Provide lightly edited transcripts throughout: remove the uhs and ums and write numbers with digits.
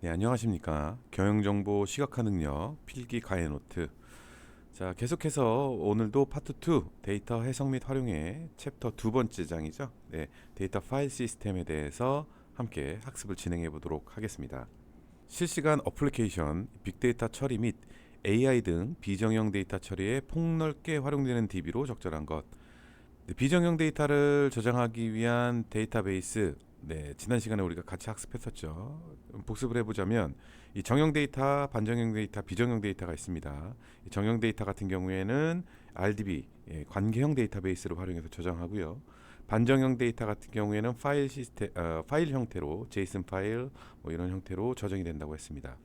네, 안녕하십니까. 경영정보 시각화 능력 필기 과외 노트. 자, 계속해서 오늘도 파트 2 데이터 해석 및 활용의 챕터 두 번째 장이죠. 네, 데이터 파일 시스템에 대해서 함께 학습을 진행해 보도록 하겠습니다. 실시간 어플리케이션, 빅데이터 처리 및 AI 등 비정형 데이터 처리에 폭넓게 활용되는 DB로 적절한 것. 네, 비정형 데이터를 저장하기 위한 데이터베이스. 네, 지난 시간에 우리가 같이 학습했었죠. 복습을 해보자면 이 정형 데이터, 반정형 데이터, 비정형 데이터가 있습니다. 이 정형 데이터 같은 경우에는 RDB, 관계형 데이터베이스를 활용해서 저장하고요. 반정형 데이터 같은 경우에는 파일 시스템, 파일 형태로 JSON 파일 뭐 이런 형태로 저장이 된다고 했습니다.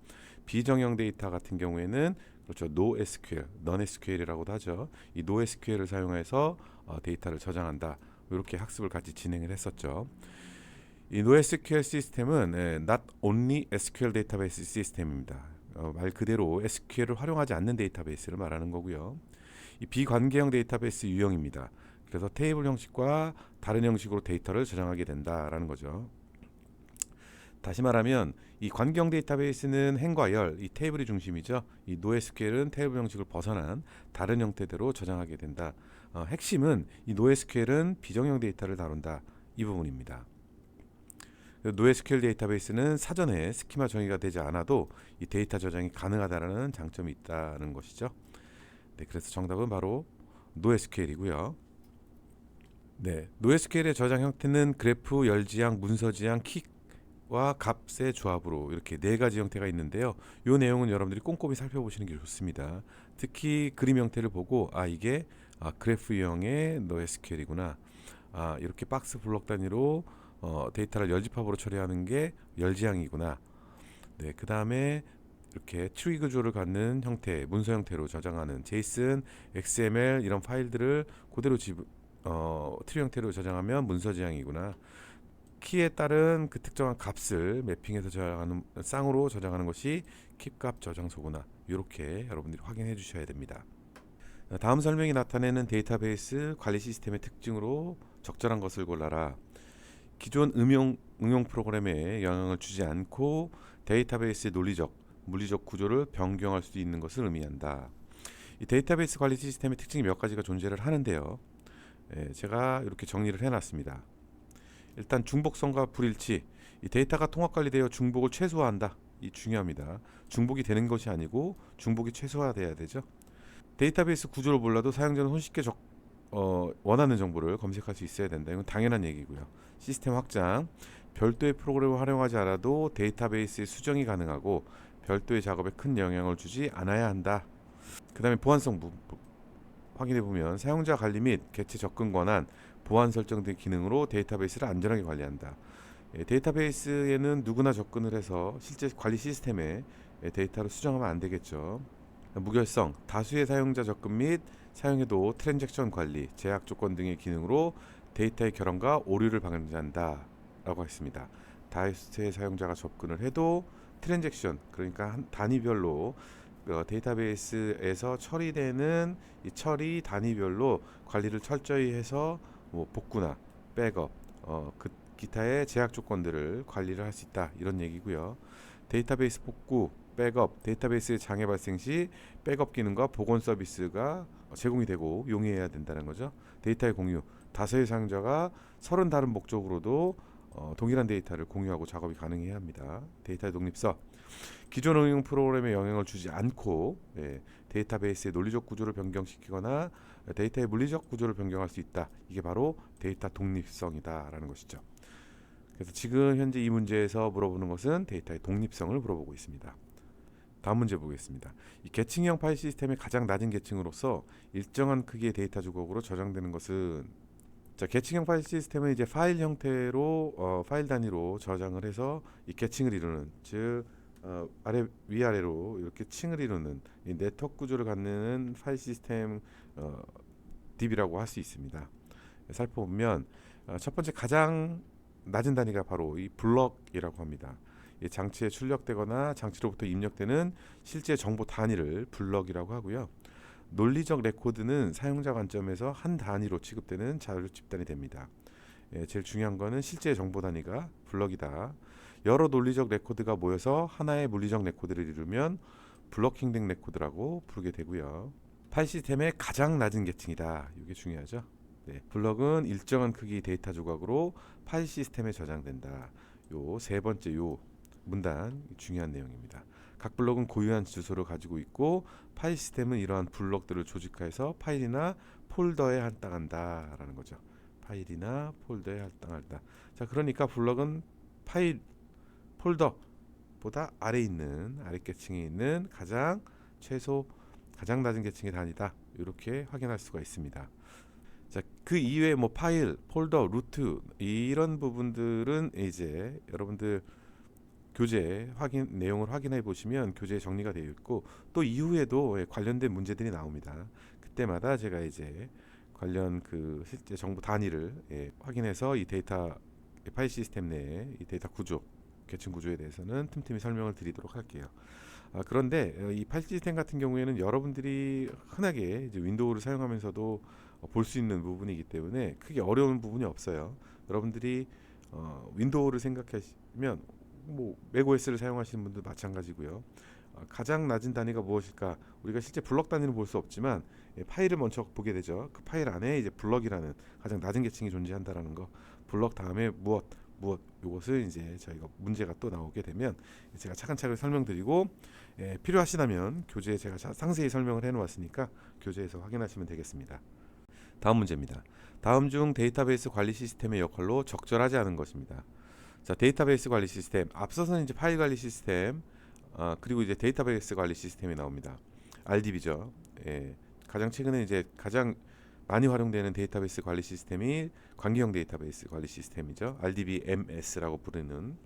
비정형 데이터 같은 경우에는 그렇죠, NoSQL, Non-SQL이라고도 하죠. 이 NoSQL을 사용해서 데이터를 저장한다. 이렇게 학습을 같이 진행을 했었죠. 이 NoSQL 시스템은 Not Only SQL Database 시스템입니다. 말 그대로 SQL을 활용하지 않는 데이터베이스를 말하는 거고요. 이 비관계형 데이터베이스 유형입니다. 그래서 테이블 형식과 다른 형식으로 데이터를 저장하게 된다라는 거죠. 다시 말하면 이 관계형 데이터베이스는 행과 열, 이 테이블이 중심이죠. 이 NoSQL은 테이블 형식을 벗어난 다른 형태대로 저장하게 된다. 핵심은 이 NoSQL은 비정형 데이터를 다룬다. 이 부분입니다. NoSQL 데이터베이스는 사전에 스키마 정의가 되지 않아도 이 데이터 저장이 가능하다는 장점이 있다는 것이죠. 네, 그래서 정답은 바로 NoSQL이고요. 네, NoSQL의 저장 형태는 그래프, 열지향, 문서지향, 킥와 값의 조합으로 이렇게 네 가지 형태가 있는데요. 이 내용은 여러분들이 꼼꼼히 살펴보시는 게 좋습니다. 특히 그림 형태를 보고 이게 그래프 유형의 NoSQL이구나. 이렇게 박스 블록 단위로 데이터를 열집합으로 처리하는 게 열지향이구나. 네, 그 다음에 이렇게 트리 구조를 갖는 형태, 문서 형태로 저장하는 JSON, XML 이런 파일들을 그대로 트리 형태로 저장하면 문서 지향이구나. 키에 따른 그 특정한 값을 매핑해서 저장하는 쌍으로 저장하는 것이 킵값 저장소구나. 이렇게 여러분들이 확인해 주셔야 됩니다. 다음 설명이 나타내는 데이터베이스 관리 시스템의 특징으로 적절한 것을 골라라. 기존 응용 프로그램에 영향을 주지 않고 데이터베이스의 논리적, 물리적 구조를 변경할 수 있는 것을 의미한다. 이 데이터베이스 관리 시스템의 특징이 몇 가지가 존재를 하는데요. 제가 이렇게 정리를 해놨습니다. 일단 중복성과 불일치, 이 데이터가 통합 관리되어 중복을 최소화한다. 이 중요합니다. 중복이 되는 것이 아니고 중복이 최소화돼야 되죠. 데이터베이스 구조를 몰라도 사용자는 손쉽게 원하는 정보를 검색할 수 있어야 된다. 이건 당연한 얘기고요. 시스템 확장, 별도의 프로그램을 활용하지 않아도 데이터베이스의 수정이 가능하고 별도의 작업에 큰 영향을 주지 않아야 한다. 그 다음에 보안성 확인해 보면 사용자 관리 및 개체 접근 권한, 보안 설정 등 기능으로 데이터베이스를 안전하게 관리한다. 데이터베이스에는 누구나 접근을 해서 실제 관리 시스템에 데이터를 수정하면 안 되겠죠. 무결성, 다수의 사용자 접근 및 사용해도 트랜잭션 관리, 제약 조건 등의 기능으로 데이터의 결함과 오류를 방지한다 라고 했습니다. 다수의 사용자가 접근을 해도 트랜잭션, 그러니까 한 단위별로 데이터베이스에서 처리되는 이 처리 단위별로 관리를 철저히 해서 복구나 백업, 기타의 제약 조건들을 관리를 할 수 있다 이런 얘기고요. 데이터베이스 복구, 백업, 데이터베이스의 장애 발생 시 백업 기능과 복원 서비스가 제공이 되고 용이해야 된다는 거죠. 데이터의 공유, 다수의 사용자가 서른 다른 목적으로도 동일한 데이터를 공유하고 작업이 가능해야 합니다. 데이터의 독립성, 기존 응용 프로그램에 영향을 주지 않고 데이터베이스의 논리적 구조를 변경시키거나 데이터의 물리적 구조를 변경할 수 있다. 이게 바로 데이터 독립성이다라는 것이죠. 그래서 지금 현재 이 문제에서 물어보는 것은 데이터의 독립성을 물어보고 있습니다. 다음 문제 보겠습니다. 이 계층형 파일 시스템의 가장 낮은 계층으로서 일정한 크기의 데이터 주곡으로 저장되는 것은, 자, 계층형 파일 시스템은 이제 파일 형태로 파일 단위로 저장을 해서 이 계층을 이루는, 즉 아래 위아래로 이렇게 층을 이루는 이 네트워크 구조를 갖는 파일 시스템 DB라고 할 수 있습니다. 살펴보면 첫 번째 가장 낮은 단위가 바로 이 블럭이라고 합니다. 이 장치에 출력되거나 장치로부터 입력되는 실제 정보 단위를 블럭이라고 하고요. 논리적 레코드는 사용자 관점에서 한 단위로 취급되는 자료 집단이 됩니다. 제일 중요한 거는 실제 정보 단위가 블럭이다. 여러 논리적 레코드가 모여서 하나의 물리적 레코드를 이루면 블러킹된 레코드라고 부르게 되고요. 파일 시스템의 가장 낮은 계층이다. 이게 중요하죠. 네, 블럭은 일정한 크기 데이터 조각으로 파일 시스템에 저장된다. 요 세 번째 요 문단 중요한 내용입니다. 각 블럭은 고유한 주소를 가지고 있고 파일 시스템은 이러한 블럭들을 조직화해서 파일이나 폴더에 할당한다라는 거죠. 파일이나 폴더에 할당한다. 자, 그러니까 블럭은 파일 폴더보다 아래 있는 아래 계층에 있는 가장 낮은 계층의 단위다. 이렇게 확인할 수가 있습니다. 자, 그 이외에 뭐 파일, 폴더, 루트 이런 부분들은 이제 여러분들 교재 내용을 확인해 보시면 교재에 정리가 되어 있고 또 이후에도 관련된 문제들이 나옵니다. 그때마다 제가 이제 관련 그 실제 정보 단위를 확인해서 이 데이터 파일 시스템 내의 이 데이터 구조, 계층 구조에 대해서는 틈틈이 설명을 드리도록 할게요. 그런데 이 파일 시스템 같은 경우에는 여러분들이 흔하게 이제 윈도우를 사용하면서도 볼 수 있는 부분이기 때문에 크게 어려운 부분이 없어요. 여러분들이 윈도우를 생각하시면 뭐 맥OS를 사용하시는 분도 마찬가지고요. 가장 낮은 단위가 무엇일까? 우리가 실제 블럭 단위는 볼 수 없지만 파일을 먼저 보게 되죠. 그 파일 안에 이제 블럭이라는 가장 낮은 계층이 존재한다라는 거. 블럭 다음에 무엇 이것을 이제 저희가 문제가 또 나오게 되면 제가 차근차근 설명드리고 필요하시다면 교재에 제가 상세히 설명을 해놓았으니까 교재에서 확인하시면 되겠습니다. 다음 문제입니다. 다음 중 데이터베이스 관리 시스템의 역할로 적절하지 않은 것입니다. 자, 데이터베이스 관리 시스템. 앞서서는 이제 파일 관리 시스템, 그리고 이제 데이터베이스 관리 시스템이 나옵니다. RDB죠. 가장 최근에 이제 가장 많이 활용되는 데이터베이스 관리 시스템이 관계형 데이터베이스 관리 시스템이죠. RDBMS라고 부르는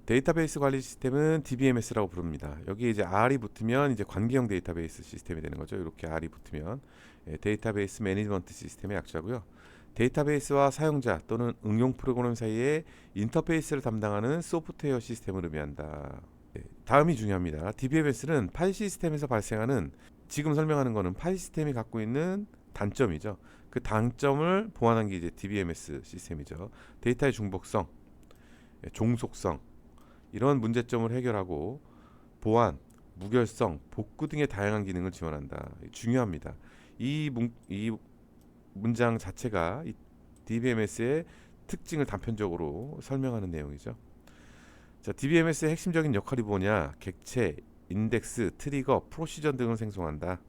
데이터베이스 관리 시스템은 DBMS라고 부릅니다. 여기 이제 R이 붙으면 이제 관계형 데이터베이스 시스템이 되는 거죠. 이렇게 R이 붙으면 데이터베이스 매니지먼트 시스템의 약자고요. 데이터베이스와 사용자 또는 응용 프로그램 사이의 인터페이스를 담당하는 소프트웨어 시스템을 의미한다. 다음이 중요합니다. DBMS는 파일 시스템에서 발생하는 지금 설명하는 거는 파일 시스템이 갖고 있는 단점이죠. 그 단점을 보완한 게 이제 DBMS 시스템이죠. 데이터의 중복성, 종속성 이런 문제점을 해결하고 보안, 무결성, 복구 등의 다양한 기능을 지원한다. 중요합니다. 이 문장 자체가 이 DBMS의 특징을 단편적으로 설명하는 내용이죠. 자, DBMS의 핵심적인 역할이 뭐냐? 객체, 인덱스, 트리거, 프로시저 등을 생성한다.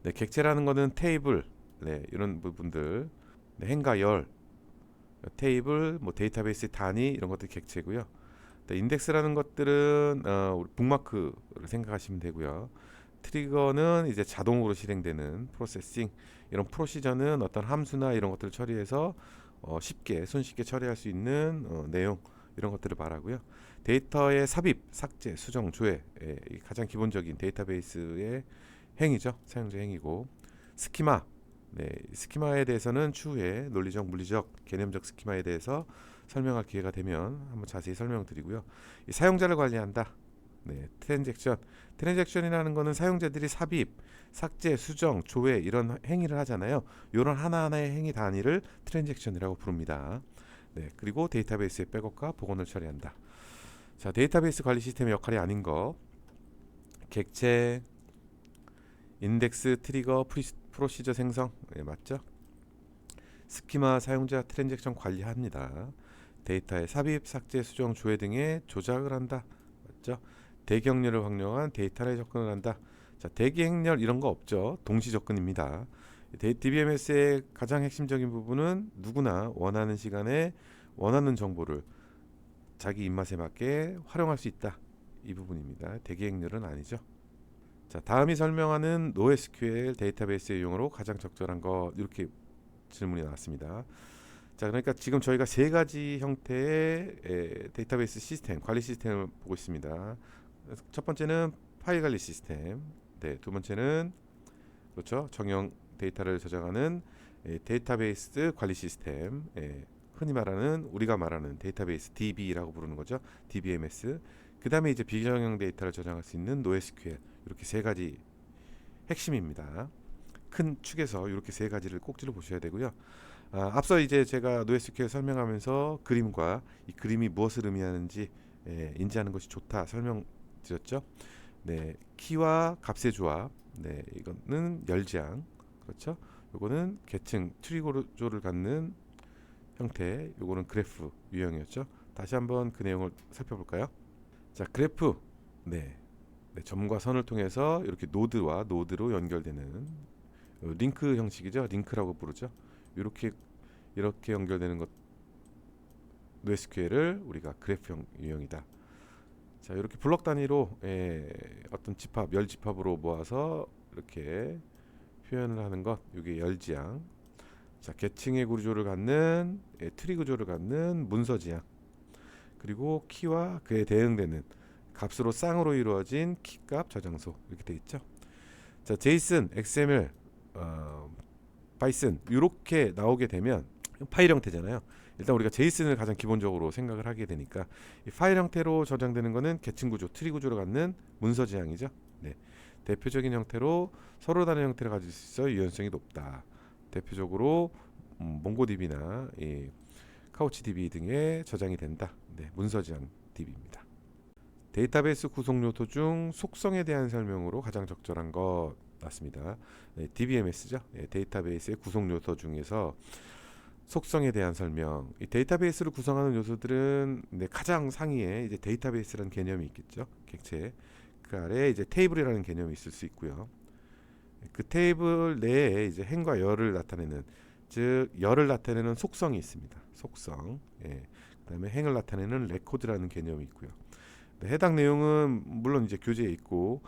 네, 객체라는 것은 테이블, 이런 부분들, 행과 열, 테이블, 뭐 데이터베이스 단위 이런 것들이 객체고요. 인덱스라는 것들은 우리 북마크를 생각하시면 되고요. 트리거는 이제 자동으로 실행되는 프로세싱, 이런 프로시저는 어떤 함수나 이런 것들을 처리해서 손쉽게 처리할 수 있는 내용 이런 것들을 말하고요. 데이터의 삽입, 삭제, 수정, 조회 가장 기본적인 데이터베이스의 행위죠. 사용자 행위고 스키마, 스키마에 대해서는 추후에 논리적, 물리적, 개념적 스키마에 대해서 설명할 기회가 되면 한번 자세히 설명드리고요. 이 사용자를 관리한다. 트랜잭션이라는 것은 사용자들이 삽입, 삭제, 수정, 조회 이런 행위를 하잖아요. 이런 하나하나의 행위 단위를 트랜잭션이라고 부릅니다. 그리고 데이터베이스의 백업과 복원을 처리한다. 자, 데이터베이스 관리 시스템의 역할이 아닌 거, 객체, 인덱스, 트리거, 프로시저 생성, 맞죠? 스키마 사용자 트랜잭션 관리합니다. 데이터의 삽입, 삭제, 수정, 조회 등의 조작을 한다. 맞죠? 대기행렬을 활용한 데이터에 접근을 한다. 자, 대기행렬 이런 거 없죠. 동시 접근입니다. DBMS의 가장 핵심적인 부분은 누구나 원하는 시간에 원하는 정보를 자기 입맛에 맞게 활용할 수 있다. 이 부분입니다. 대기행렬은 아니죠. 자, 다음이 설명하는 NoSQL 데이터베이스의 용어로 가장 적절한 것, 이렇게 질문이 나왔습니다. 자, 그러니까 지금 저희가 세 가지 형태의 데이터베이스 시스템, 관리 시스템을 보고 있습니다. 첫 번째는 파일 관리 시스템, 두 번째는 그렇죠, 정형 데이터를 저장하는 데이터베이스 관리 시스템, 흔히 말하는 우리가 말하는 데이터베이스 DB라고 부르는 거죠. DBMS. 그 다음에 이제 비정형 데이터를 저장할 수 있는 NoSQL. 이렇게 세 가지 핵심입니다. 큰 축에서 이렇게 세 가지를 꼭지로 보셔야 되고요. 앞서 이제 제가 NoSQL 설명하면서 그림과 이 그림이 무엇을 의미하는지 인지하는 것이 좋다 설명드렸죠. 네, 키와 값의 조합. 네, 이거는 열지앙. 그렇죠? 요거는 계층 트리 구조를 갖는 형태. 요거는 그래프 유형이었죠. 다시 한번 그 내용을 살펴볼까요? 자, 그래프. 네. 네, 점과 선을 통해서 이렇게 노드와 노드로 연결되는 링크 형식이죠. 링크라고 부르죠. 이렇게 연결되는 것 NoSQL을 우리가 그래프형 유형이다. 자, 이렇게 블록 단위로 어떤 집합, 열 집합으로 모아서 이렇게 표현을 하는 것, 이게 열지향. 자, 계층의 구조를 갖는 트리 구조를 갖는 문서지향. 그리고 키와 그에 대응되는 값으로 쌍으로 이루어진 키값 저장소 이렇게 돼 있죠. 자, 제이슨, XML, 파이썬 이렇게 나오게 되면 파일 형태잖아요. 일단 우리가 제이슨을 가장 기본적으로 생각을 하게 되니까 이 파일 형태로 저장되는 거는 계층 구조, 트리 구조를 갖는 문서 지향이죠. 네. 대표적인 형태로 서로 다른 형태를 가질 수 있어 유연성이 높다. 대표적으로 몽고DB나 카우치DB 등에 저장이 된다. 네, 문서 지향 DB입니다. 데이터베이스 구성 요소 중 속성에 대한 설명으로 가장 적절한 것 같습니다. 네, DBMS죠. 네, 데이터베이스의 구성 요소 중에서 속성에 대한 설명. 이 데이터베이스를 구성하는 요소들은 가장 상위에 이제 데이터베이스라는 개념이 있겠죠. 객체. 그 아래에 이제 테이블이라는 개념이 있을 수 있고요. 그 테이블 내에 이제 행과 열을 나타내는, 즉 열을 나타내는 속성이 있습니다. 속성. 그다음에 행을 나타내는 레코드라는 개념이 있고요. 해당 내용은 물론 이제 교재에 있고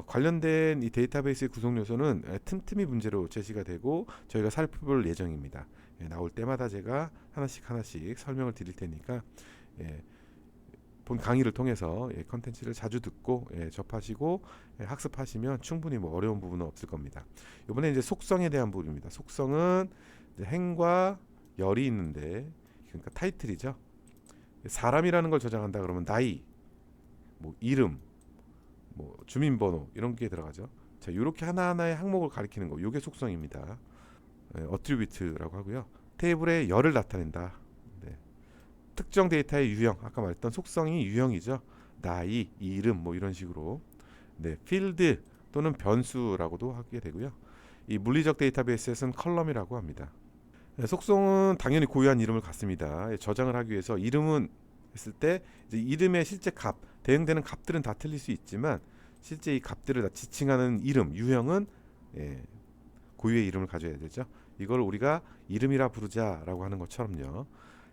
관련된 이 데이터베이스의 구성 요소는 틈틈이 문제로 제시가 되고 저희가 살펴볼 예정입니다. 나올 때마다 제가 하나씩 설명을 드릴 테니까 본 강의를 통해서 컨텐츠를 자주 듣고 접하시고 학습하시면 충분히 뭐 어려운 부분은 없을 겁니다. 이번에 이제 속성에 대한 부분입니다. 속성은 이제 행과 열이 있는데, 그러니까 타이틀이죠. 사람이라는 걸 저장한다 그러면 나이, 뭐 이름, 뭐 주민번호 이런 게 들어가죠. 자, 이렇게 하나하나의 항목을 가리키는 거, 이게 속성입니다. 어트리뷰트라고 하고요. 테이블에 열을 나타낸다. 네. 특정 데이터의 유형, 아까 말했던 속성이 유형이죠. 나이, 이름, 뭐 이런 식으로. 네, 필드 또는 변수라고도 하게 되고요. 이 물리적 데이터베이스에서는 컬럼이라고 합니다. 네, 속성은 당연히 고유한 이름을 갖습니다. 저장을 하기 위해서 이름은 했을 때 이제 이름의 실제 값, 대응되는 값들은 다 틀릴 수 있지만 실제 이 값들을 다 지칭하는 이름, 유형은 고유의 이름을 가져야 되죠. 이걸 우리가 이름이라 부르자라고 하는 것처럼요.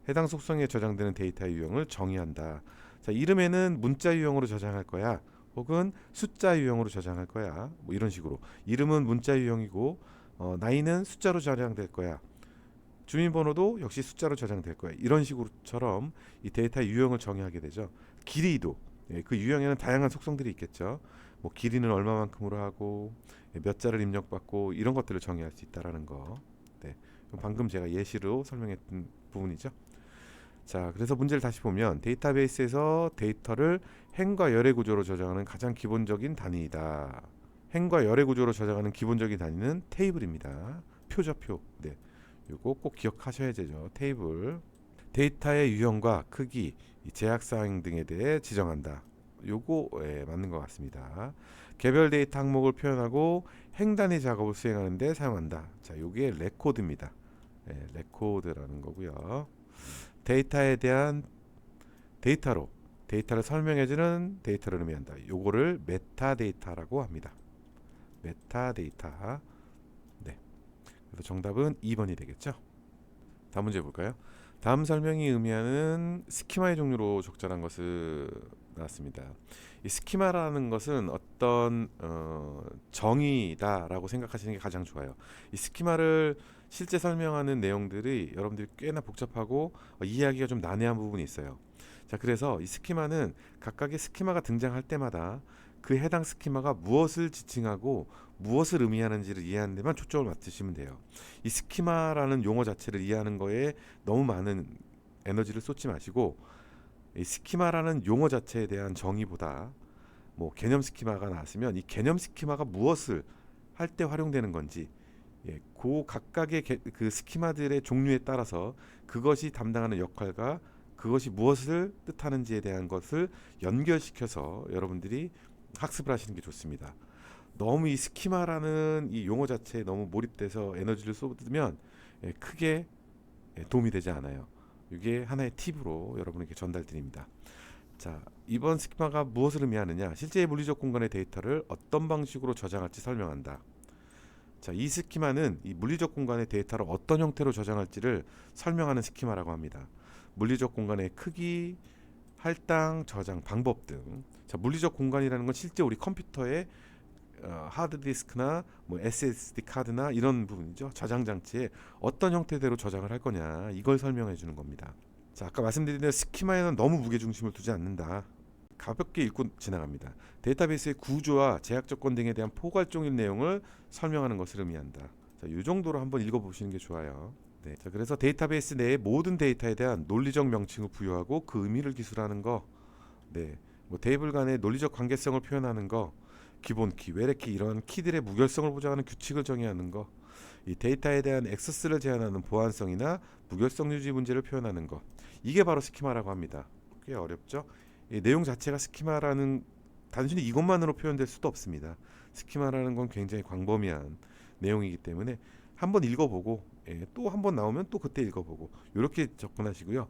해당 속성에 저장되는 데이터의 유형을 정의한다. 자, 이름에는 문자 유형으로 저장할 거야, 혹은 숫자 유형으로 저장할 거야. 뭐 이런 식으로. 이름은 문자 유형이고 나이는 숫자로 저장될 거야. 주민번호도 역시 숫자로 저장될 거야. 이런 식으로처럼 이 데이터의 유형을 정의하게 되죠. 길이도 그 유형에는 다양한 속성들이 있겠죠. 뭐 길이는 얼마만큼으로 하고 몇 자를 입력받고 이런 것들을 정의할 수 있다라는 거. 네, 방금 제가 예시로 설명했던 부분이죠. 자, 그래서 문제를 다시 보면 데이터베이스에서 데이터를 행과 열의 구조로 저장하는 가장 기본적인 단위이다. 행과 열의 구조로 저장하는 기본적인 단위는 테이블입니다. 표죠, 표. 네, 이거 꼭 기억하셔야 되죠. 테이블. 데이터의 유형과 크기, 제약사항 등에 대해 지정한다. 요거 맞는 것 같습니다. 개별 데이터 항목을 표현하고 행단위 작업을 수행하는 데 사용한다. 자, 요게 레코드입니다. 레코드라는 거고요. 데이터에 대한 데이터를 설명해주는 데이터를 의미한다. 요거를 메타데이터라고 합니다. 메타데이터. 네. 그래서 정답은 2번이 되겠죠. 다음 문제 볼까요? 다음 설명이 의미하는 스키마의 종류로 적절한 것을 나왔습니다. 이 스키마라는 것은 어떤 정의다라고 생각하시는 게 가장 좋아요. 이 스키마를 실제 설명하는 내용들이 여러분들이 꽤나 복잡하고 이해하기가 좀 난해한 부분이 있어요. 자, 그래서 이 스키마는 각각의 스키마가 등장할 때마다 그 해당 스키마가 무엇을 지칭하고 무엇을 의미하는지를 이해하는 데만 초점을 맞추시면 돼요. 이 스키마라는 용어 자체를 이해하는 거에 너무 많은 에너지를 쏟지 마시고, 이 스키마라는 용어 자체에 대한 정의보다 뭐 개념 스키마가 나왔으면 이 개념 스키마가 무엇을 할 때 활용되는 건지, 예, 그 각각의 그 스키마들의 종류에 따라서 그것이 담당하는 역할과 그것이 무엇을 뜻하는지에 대한 것을 연결시켜서 여러분들이 학습을 하시는 게 좋습니다. 너무 이 스키마라는 이 용어 자체에 너무 몰입돼서 에너지를 쏟으면 크게 도움이 되지 않아요. 이게 하나의 팁으로 여러분에게 전달드립니다. 자, 이번 스키마가 무엇을 의미하느냐? 실제의 물리적 공간의 데이터를 어떤 방식으로 저장할지 설명한다. 자, 이 스키마는 이 물리적 공간의 데이터를 어떤 형태로 저장할지를 설명하는 스키마라고 합니다. 물리적 공간의 크기, 할당, 저장 방법 등. 자, 물리적 공간이라는 건 실제 우리 컴퓨터의 하드디스크나 뭐 SSD 카드나 이런 부분이죠. 저장 장치에 어떤 형태대로 저장을 할 거냐 이걸 설명해 주는 겁니다. 자, 아까 말씀드린 대로 스키마에는 너무 무게 중심을 두지 않는다. 가볍게 읽고 지나갑니다. 데이터베이스의 구조와 제약 조건 등에 대한 포괄적인 내용을 설명하는 것을 의미한다. 자, 이 정도로 한번 읽어보시는 게 좋아요. 네, 자, 그래서 데이터베이스 내의 모든 데이터에 대한 논리적 명칭을 부여하고 그 의미를 기술하는 거, 네, 뭐 테이블 간의 논리적 관계성을 표현하는 거, 기본 키, 외래 키 이런 키들의 무결성을 보장하는 규칙을 정의하는 거, 이 데이터에 대한 액세스를 제한하는 보안성이나 무결성 유지 문제를 표현하는 거, 이게 바로 스키마라고 합니다. 꽤 어렵죠? 이 내용 자체가 스키마라는 단순히 이것만으로 표현될 수도 없습니다. 스키마라는 건 굉장히 광범위한 내용이기 때문에 한번 읽어보고 또 한번 나오면 또 그때 읽어보고 이렇게 접근하시고요.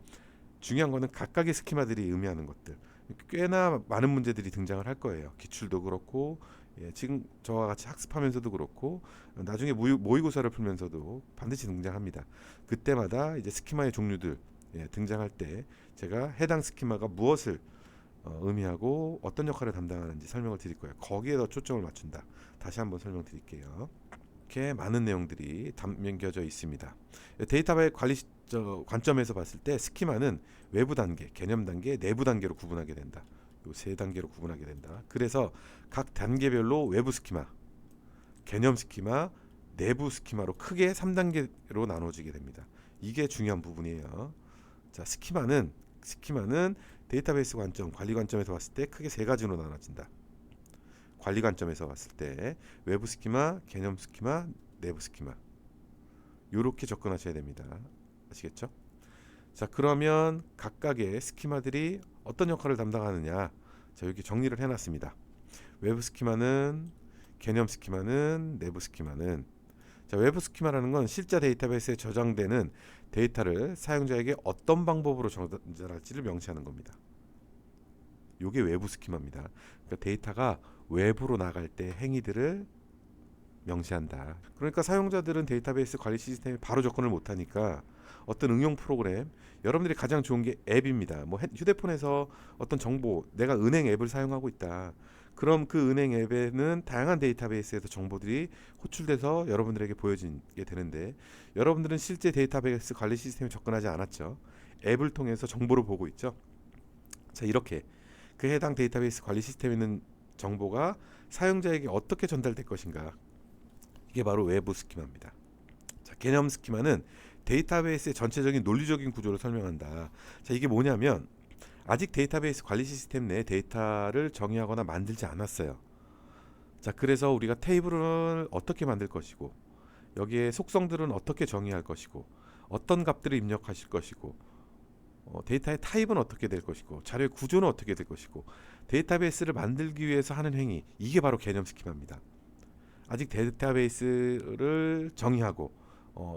중요한 거는 각각의 스키마들이 의미하는 것들 꽤나 많은 문제들이 등장을 할 거예요. 기출도 그렇고 지금 저와 같이 학습하면서도 그렇고 나중에 모의고사를 풀면서도 반드시 등장합니다. 그때마다 이제 스키마의 종류들 등장할 때 제가 해당 스키마가 무엇을 의미하고 어떤 역할을 담당하는지 설명을 드릴 거예요. 거기에 더 초점을 맞춘다. 다시 한번 설명드릴게요. 이렇게 많은 내용들이 담겨져 있습니다. 데이터베이스 관리 관점에서 봤을 때 스키마는 외부 단계, 개념 단계, 내부 단계로 구분하게 된다. 요 세 단계로 구분하게 된다. 그래서 각 단계별로 외부 스키마, 개념 스키마, 내부 스키마로 크게 3단계로 나눠지게 됩니다. 이게 중요한 부분이에요. 자, 스키마는 데이터베이스 관점, 관리 관점에서 봤을 때 크게 세 가지로 나눠진다. 관리 관점에서 봤을 때 외부 스키마, 개념 스키마, 내부 스키마 이렇게 접근하셔야 됩니다. 아시겠죠? 자, 그러면 각각의 스키마들이 어떤 역할을 담당하느냐? 자, 여기 정리를 해놨습니다. 외부 스키마는, 개념 스키마는, 내부 스키마는. 자, 외부 스키마라는 건 실제 데이터베이스에 저장되는 데이터를 사용자에게 어떤 방법으로 전달할지를 명시하는 겁니다. 이게 외부 스키마입니다. 그러니까 데이터가 외부로 나갈 때 행위들을 명시한다. 그러니까 사용자들은 데이터베이스 관리 시스템에 바로 접근을 못하니까 어떤 응용 프로그램, 여러분들이 가장 좋은 게 앱입니다. 뭐 휴대폰에서 어떤 정보, 내가 은행 앱을 사용하고 있다. 그럼 그 은행 앱에는 다양한 데이터베이스에서 정보들이 호출돼서 여러분들에게 보여지게 되는데 여러분들은 실제 데이터베이스 관리 시스템에 접근하지 않았죠. 앱을 통해서 정보를 보고 있죠. 자, 이렇게 그 해당 데이터베이스 관리 시스템에 있는 정보가 사용자에게 어떻게 전달될 것인가, 이게 바로 외부 스키마입니다. 자, 개념 스키마는 데이터베이스의 전체적인 논리적인 구조를 설명한다. 자, 이게 뭐냐면 아직 데이터베이스 관리 시스템 내 데이터를 정의하거나 만들지 않았어요. 자, 그래서 우리가 테이블을 어떻게 만들 것이고 여기에 속성들은 어떻게 정의할 것이고 어떤 값들을 입력하실 것이고 데이터의 타입은 어떻게 될 것이고 자료의 구조는 어떻게 될 것이고 데이터베이스를 만들기 위해서 하는 행위, 이게 바로 개념 스키마입니다. 아직 데이터베이스를 정의하고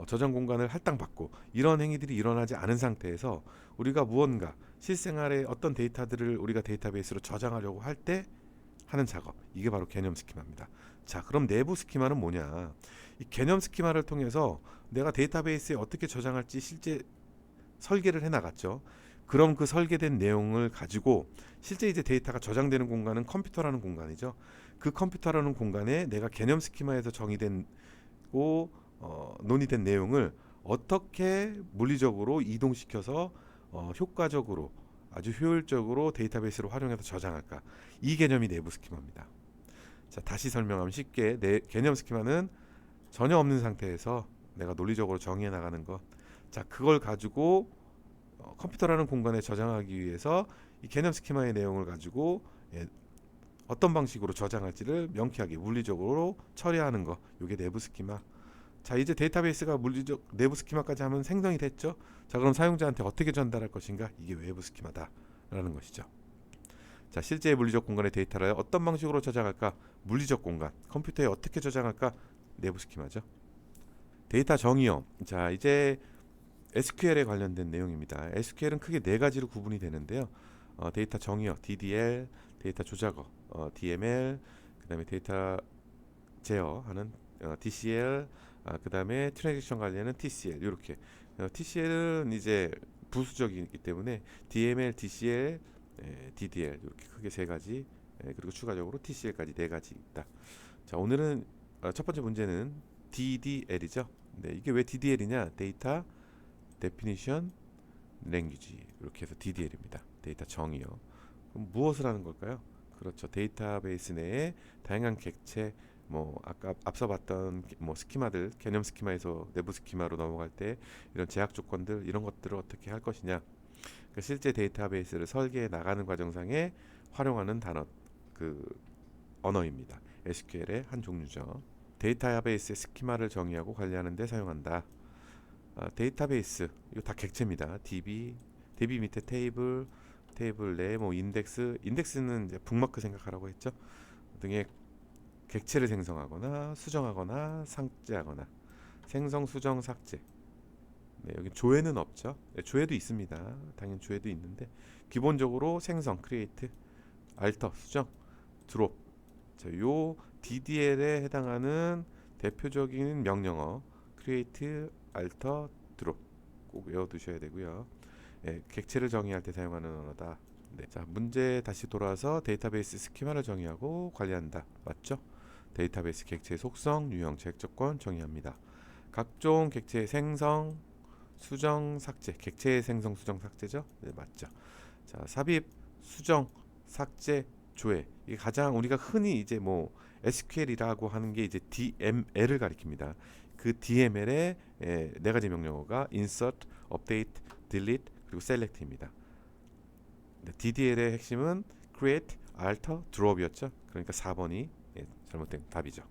저장 공간을 할당받고 이런 행위들이 일어나지 않은 상태에서 우리가 무언가 실생활의 어떤 데이터들을 우리가 데이터베이스로 저장하려고 할 때 하는 작업, 이게 바로 개념 스키마입니다. 자, 그럼 내부 스키마는 뭐냐? 이 개념 스키마를 통해서 내가 데이터베이스에 어떻게 저장할지 실제 설계를 해 나갔죠. 그럼 그 설계된 내용을 가지고 실제 이제 데이터가 저장되는 공간은 컴퓨터라는 공간이죠. 그 컴퓨터라는 공간에 내가 개념 스키마에서 정의된 논의된 내용을 어떻게 물리적으로 이동시켜서 효과적으로 아주 효율적으로 데이터베이스를 활용해서 저장할까, 이 개념이 내부 스키마입니다. 자, 다시 설명하면 쉽게 개념 스키마는 전혀 없는 상태에서 내가 논리적으로 정의해 나가는 것. 자, 그걸 가지고 컴퓨터라는 공간에 저장하기 위해서 이 개념 스키마의 내용을 가지고 어떤 방식으로 저장할지를 명쾌하게 물리적으로 처리하는 것, 이게 내부 스키마. 자, 이제 데이터베이스가 물리적 내부 스키마까지 하면 생성이 됐죠. 자, 그럼 사용자한테 어떻게 전달할 것인가? 이게 외부 스키마다라는 것이죠. 자, 실제 물리적 공간의 데이터를 어떤 방식으로 저장할까? 물리적 공간, 컴퓨터에 어떻게 저장할까? 내부 스키마죠. 데이터 정의요. 자, 이제 SQL에 관련된 내용입니다. SQL은 크게 네 가지로 구분이 되는데요. 데이터 정의어 DDL, 데이터 조작어 DML, 그다음에 데이터 제어하는 DCL, 그다음에 트랜잭션 관리하는 TCL. 이렇게 TCL은 이제 부수적이기 때문에 DML, DCL, DDL 이렇게 크게 세 가지, 그리고 추가적으로 TCL까지 네 가지 있다. 자, 오늘은 첫 번째 문제는 DDL이죠. 네, 이게 왜 DDL이냐? 데이터 데피니션 랭귀지, 이렇게 해서 DDL입니다. 데이터 정의요. 그럼 무엇을 하는 걸까요? 그렇죠. 데이터베이스 내에 다양한 객체, 뭐 아까 앞서 봤던 뭐 스키마들, 개념 스키마에서 내부 스키마로 넘어갈 때 이런 제약 조건들, 이런 것들을 어떻게 할 것이냐. 그 실제 데이터베이스를 설계해 나가는 과정상에 활용하는 단어, 그 언어입니다. SQL의 한 종류죠. 데이터베이스의 스키마를 정의하고 관리하는 데 사용한다. 데이터베이스 이거 다 객체입니다. DB 밑에 테이블, 테이블 내에 뭐 인덱스는 이제 북마크 생각하라고 했죠. 등의 객체를 생성하거나 수정하거나 삭제하거나. 생성, 수정, 삭제. 네, 여기 조회는 없죠. 네, 조회도 있습니다. 당연히 조회도 있는데 기본적으로 생성, 크리에이트, 알터, 수정, 드롭. 자, 요 DDL에 해당하는 대표적인 명령어 크리에이트, 알터, 드롭 꼭 외워두셔야 되고요. 객체를 정의할 때 사용하는 언어다. 네, 자, 문제 다시 돌아와서 데이터베이스 스키마를 정의하고 관리한다. 맞죠? 데이터베이스 객체의 속성, 유형, 제약 조건 정의합니다. 각종 객체의 생성, 수정, 삭제. 객체의 생성, 수정, 삭제죠? 네, 맞죠. 자, 삽입, 수정, 삭제, 조회. 이게 가장 우리가 흔히 이제 뭐 SQL이라고 하는 게 이제 DML을 가리킵니다. 그 DML의 네 가지 명령어가 insert, update, delete, 그리고 select입니다. DDL의 핵심은 create, alter, drop이었죠. 그러니까 4번이 잘못된 답이죠.